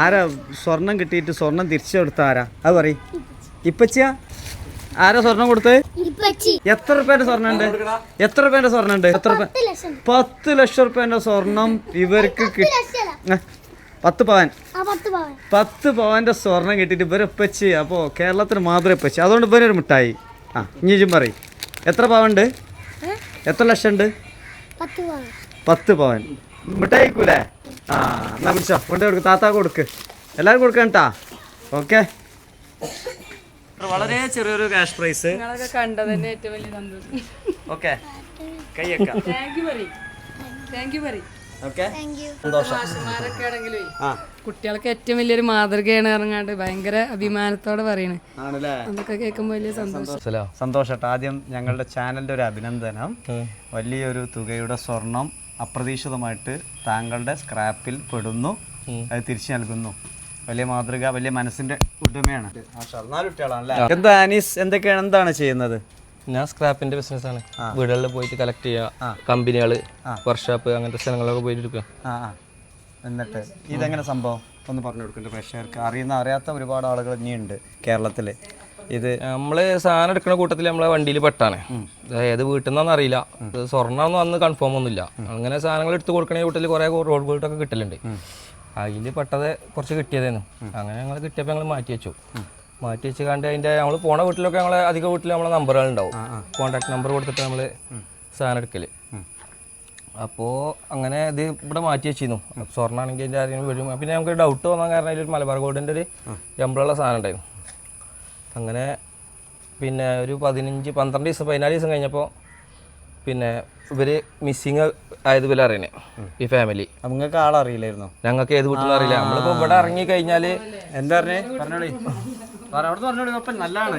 ആരാ സ്വർണം കിട്ടിയിട്ട് സ്വർണം തിരിച്ചു കൊടുത്ത ആരാ അത് പറയും? ഇപ്പച്ചിയാ? ആരാ സ്വർണം കൊടുത്ത്? എത്ര രൂപേന്റെ സ്വർണ്ണം ഉണ്ട്? എത്ര രൂപേന്റെ സ്വർണ്ണം ഉണ്ട്? 10 ലക്ഷം രൂപേന്റെ സ്വർണം ഇവർക്ക് 10 പവൻ 10 പവന്റെ സ്വർണം കിട്ടിയിട്ട് ഇവരെ ഇപ്പച്ചി. അപ്പോൾ കേരളത്തിന് മാത്രമേ ഇപ്പച്ചി. അതുകൊണ്ട് ഇവരൊരു മിഠായി. ഇനിയും പറയും എത്ര പവൻ ഉണ്ട്? എത്ര ലക്ഷം ഉണ്ട്? 10 പവൻ മിഠായി കൂലേ? എന്നാ പിടിച്ചോ, കൊണ്ട് കൊടുക്ക്, താത്താ കൊടുക്ക്, എല്ലാവരും കൊടുക്കണം കേട്ടാ. ഓക്കെ, വളരെ ചെറിയൊരു ക്യാഷ് പ്രൈസ് കണ്ടതന്നെ ഏറ്റവും വലിയ സന്തോഷം. ഓക്കെ, കൈയ്യേക്കാം. കുട്ടികൾക്ക് ഏറ്റവും വലിയൊരു മാതൃകയാണ് ഇറങ്ങാണ്ട് ഭയങ്കര അഭിമാനത്തോടെ പറയണേ. അതൊക്കെ കേൾക്കുമ്പോൾ വലിയ സന്തോഷം. സന്തോഷം. ആദ്യം ഞങ്ങളുടെ ചാനലിന്റെ ഒരു അഭിനന്ദനം. വലിയൊരു തുകയുടെ സ്വർണം അപ്രതീക്ഷിതമായിട്ട് താങ്കളുടെ സ്ക്രാപ്പിൽ പെടുന്നു, അത് തിരിച്ചു നൽകുന്നു. വലിയ മാതൃക, വലിയ മനസ്സിന്റെ ഉടമയാണ്. 4 കുട്ടികളാണല്ലേ? എന്താ അനീസ്, എന്താണ് ചെയ്യുന്നത്? ഞാൻ സ്ക്രാപ്പിന്റെ ബിസിനസ് ആണ്. വീടുകളിൽ പോയിട്ട് കളക്ട് ചെയ്യുക, കമ്പനികള്, വർക്ക്ഷോപ്പ്, അങ്ങനത്തെ സ്ഥലങ്ങളിലൊക്കെ പോയിട്ട് എടുക്കുക. എന്നിട്ട് ഇതെങ്ങനെ സംഭവം ഒന്ന് പറഞ്ഞു കൊടുക്കണ്ട പ്രേക്ഷകർക്ക്. അറിയാത്ത ഒരുപാട് ആളുകൾ ഇനിയുണ്ട് കേരളത്തില്. ഇത് നമ്മള് സാധനം എടുക്കുന്ന കൂട്ടത്തിൽ നമ്മളെ വണ്ടിയിൽ പെട്ടാണ്. ഏത് വീട്ടിൽ നിന്നാന്ന് അറിയില്ല, സ്വർണ്ണമൊന്നും അന്ന് കൺഫേം ഒന്നുമില്ല. അങ്ങനെ സാധനങ്ങൾ എടുത്ത് കൊടുക്കണ കൂട്ടത്തിൽ കുറെ റോഡ് വീട്ടൊക്കെ കിട്ടലുണ്ട്. അതിൽ പെട്ടത് കുറച്ച് കിട്ടിയതായിരുന്നു. അങ്ങനെ ഞങ്ങൾ കിട്ടിയപ്പോൾ ഞങ്ങൾ മാറ്റി വെച്ച് കണ്ട് അതിൻ്റെ നമ്മൾ പോണ വീട്ടിലൊക്കെ ഞങ്ങൾ അധിക വീട്ടിൽ നമ്മളെ നമ്പറുകളുണ്ടാവും. കോൺടാക്ട് നമ്പർ കൊടുത്തിട്ട് നമ്മൾ സാധനം എടുക്കൽ. അപ്പോൾ അങ്ങനെ ഇത് ഇവിടെ മാറ്റി വെച്ചിരുന്നു. സ്വർണ്ണമാണെങ്കിൽ അതിൻ്റെ ആരെങ്കിലും വരും. പിന്നെ നമുക്ക് ഡൗട്ട് തോന്നാൻ കാരണം അതിലൊരു മലബാർ ഗോൾഡിൻ്റെ ഒരു എംബ്ലുള്ള സാധനം ഉണ്ടായിരുന്നു. അങ്ങനെ പിന്നെ ഒരു 14 ദിവസം കഴിഞ്ഞപ്പോൾ പിന്നെ ഇവര് മിസ്സിങ് ആയതുപോലെ അറിയണേ ഈ ഫാമിലി. നിങ്ങൾക്ക് ആളറിയില്ലായിരുന്നു? ഞങ്ങൾക്ക് ഏത് വീട്ടിലും അറിയില്ല. നമ്മളിപ്പോൾ ഇവിടെ ഇറങ്ങി കഴിഞ്ഞാൽ എന്താ പറഞ്ഞേ? പറഞ്ഞോളി, നല്ലതാണ്.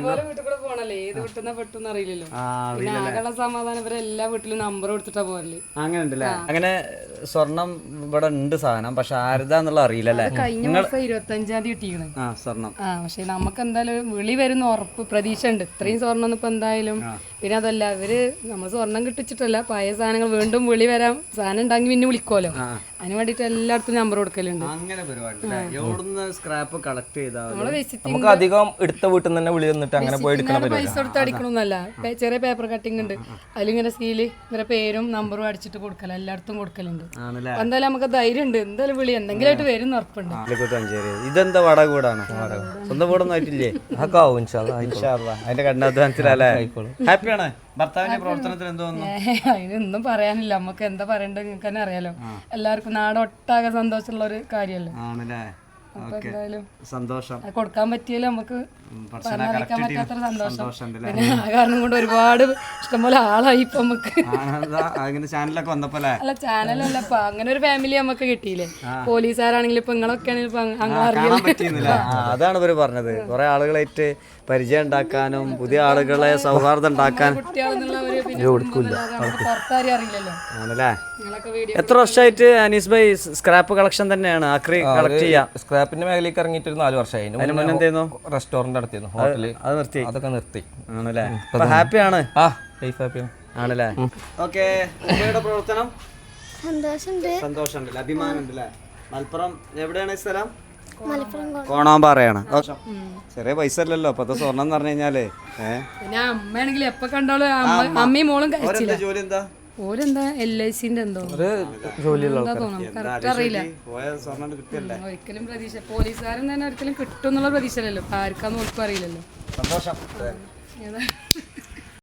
സമാധാനം ഇവരെ എല്ലാ വീട്ടിലും നമ്പർ കൊടുത്തിട്ടാ പോലെ. അങ്ങനെ ഉണ്ടല്ലേ? അങ്ങനെ സ്വർണം ഇവിടെ ഉണ്ട് സാധനം, പക്ഷെ ആരുതാന്നുള്ള അറിയില്ലല്ലേ? കഴിഞ്ഞ മാസം 25-ാം തീയതി കിട്ടിയാണ് സ്വർണം. പക്ഷെ നമുക്ക് എന്തായാലും വിളി വരുന്ന ഉറപ്പ് പ്രതീക്ഷ ഉണ്ട്. ഇത്രയും സ്വർണ്ണം ഒന്നും ഇപ്പൊ എന്തായാലും. പിന്നെ അതല്ല, ഇവര് നമ്മൾ സ്വർണം കിട്ടിച്ചിട്ടല്ല, പഴയ സാധനങ്ങൾ വീണ്ടും വിളി വരാം, സാധനം ഉണ്ടെങ്കിൽ പിന്നെ വിളിക്കുമല്ലോ, അതിന് വേണ്ടിട്ട് എല്ലായിടത്തും നമ്പർ കൊടുക്കലുണ്ട്. നമുക്ക് അധികം എടുത്ത വീട്ടിൽ നിന്ന് തന്നെ വിളി വന്നിട്ട് അങ്ങനെ പോയി എടുക്കണം. പൈസ കൊടുത്ത് അടിക്കണമെന്നല്ല, ചെറിയ പേപ്പർ കട്ടിങ് ഉണ്ട്, അതിലിങ്ങനെ സീല് ഇവരെ പേരും നമ്പറും അടിച്ചിട്ട് കൊടുക്കല, എല്ലായിടത്തും കൊടുക്കലുണ്ട്. എന്തായാലും നമുക്ക് ധൈര്യം ഉണ്ട്, എന്തായാലും വിളി എന്തെങ്കിലും ആയിട്ട് വരും ഉറപ്പുണ്ട്. ഇതെന്താ വാടക വീടാണ്? സ്വന്തം വീടൊന്നും ആയിട്ടില്ലേ? അതിന്റെ കഠിനാധ്വാനത്തിലല്ലേ? ഹാപ്പിയാണ് ഭർത്താവിന്റെ പ്രവർത്തനത്തിൽ? എന്തോന്നു അതിനൊന്നും പറയാനില്ല, നമുക്ക് എന്താ പറയണ്ടത് നിങ്ങൾക്ക് തന്നെ അറിയാലോ. എല്ലാവർക്കും നാടൊട്ടാകെ സന്തോഷമുള്ള ഒരു കാര്യമല്ലേ. സന്തോഷം. കൊടുക്കാൻ പറ്റിയാലും നമുക്ക് പറഞ്ഞറിയിക്കാൻ പറ്റാത്ത സന്തോഷം. പിന്നെ ആ കാരണം കൊണ്ട് ഒരുപാട് ഇഷ്ടംപോലെ ആളായി ഇപ്പൊ നമുക്ക്. ചാനലൊക്കെ വന്നപ്പോലെ അല്ല, ചാനലല്ല, ഇപ്പൊ അങ്ങനെ ഒരു ഫാമിലി നമുക്ക് കിട്ടിയില്ലേ. പോലീസുകാരാണെങ്കിലും ഇപ്പൊ നിങ്ങളൊക്കെ ആണെങ്കിലും. അതാണ് ഇവര് പറഞ്ഞത്, കുറെ ആളുകളായിട്ട് പരിചയം ഉണ്ടാക്കാനും പുതിയ ആളുകളെ സൗഹാർദ്ദം ഉണ്ടാക്കാനും. ആണല്ലേ? എത്ര വർഷമായിട്ട് അനീസ് ഭായി സ്ക്രാപ്പ് കളക്ഷൻ തന്നെയാണ് കളക്ട് ചെയ്യാം? സ്ക്രാപ്പിന്റെ മേഖലയിലേക്ക് ഇറങ്ങിയിട്ട് 4 വർഷമായി. റെസ്റ്റോറന്റ് നടത്തിയിരുന്നു, ഹോട്ടല്, അത് നിർത്തി, അതൊക്കെ നിർത്തി. ആണല്ലേ? ഹാപ്പിയാണ്? ഹാപ്പിയാണ്. ആണല്ലേ? ഓക്കെ. പ്രവർത്തനം സന്തോഷമുണ്ടല്ലേ? അഭിമാനമുണ്ടല്ലേ? മലപ്പുറം എവിടെയാണ് സ്ഥലം? കോണാമ്പാറയാണ്. ചെറിയ പൈസ അല്ലല്ലോ ഇപ്പത്തെ സ്വർണം എന്ന് പറഞ്ഞു കഴിഞ്ഞാല്. പിന്നെ അമ്മയാണെങ്കിൽ എപ്പോ കണ്ടോളൂ അമ്മയും മോളും കഴിച്ചില്ല. ജോലി എന്താ? ഓരെന്താ LIC-ന്റെ എന്തോ അറിയില്ല. ഒരിക്കലും പ്രതീക്ഷ പോലീസുകാരൻ തന്നെ ഒരിക്കലും കിട്ടും എന്നുള്ള പ്രതീക്ഷ അല്ലല്ലോ. ആർക്കാന്ന് ഓർക്കും അറിയില്ലല്ലോ. സന്തോഷം.